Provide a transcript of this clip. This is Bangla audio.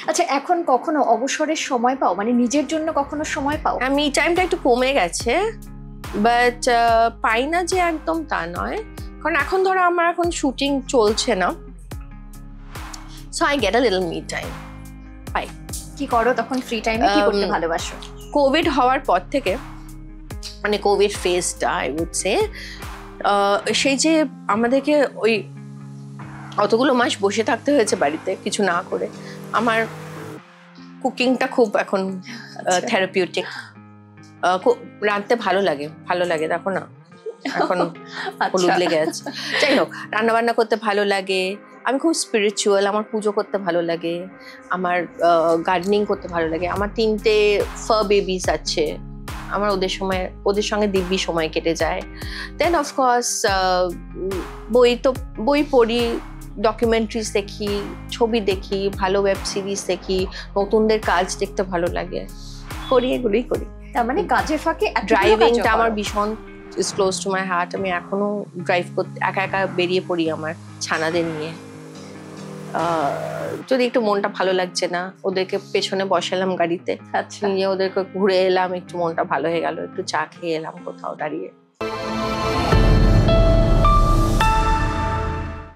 আচ্ছা, এখন কখনো অবসরের সময় পাও, মানে নিজের জন্য কখনো সময় পাও? আমি টাইমটা একটু কমে গেছে, বাট পাই না যে একদম তা নয়, কারণ এখন ধরো আমার এখন শুটিং চলছে না, so I get a little me time পাই। কি করো তখন ফ্রি টাইমে, কি করতে ভালোবাসো? কোভিড হওয়ার পর থেকে, মানে কোভিড ফেজটা আই উড সে, সেই যে আমাদেরকে ওই অতগুলো মাস বসে থাকতে হয়েছে বাড়িতে কিছু না করে, আমার কুকিংটা খুব এখন থেরাপিউটিক। রাঁধতে ভালো লাগে, দেখো না এখন হলুদ লেগে আছে। যাই হোক, রান্না বান্না করতে ভালো লাগে, আমি খুব স্পিরিচুয়াল, আমার পুজো করতে ভালো লাগে, আমার গার্ডেনিং করতে ভালো লাগে, আমার 3টে ফার বেবিস আছে, আমার ওদের সঙ্গে দিব্যি সময় কেটে যায়। দেন অফকোর্স বই পড়ি, ডকুমেন্টারিজ দেখি, ছবি দেখি, ভালো ওয়েব সিরিজ দেখি, নতুনদের কাজ দেখতে ভালো লাগে, এগুলোই করি। তার মানে কাজের ফাঁকে ড্রাইভিংটা আমার ভীষণ is close to my heart. আমি এখনো ড্রাইভ করতে একা একা বেরিয়ে পড়ি আমার ছানাদের নিয়ে। যদি একটু মনটা ভালো লাগছে না, ওদেরকে পেছনে বসালাম গাড়িতে, নিয়ে ওদেরকে ঘুরে এলাম, একটু মনটা ভালো হয়ে গেল, একটু চা খেয়ে এলাম কোথাও দাঁড়িয়ে।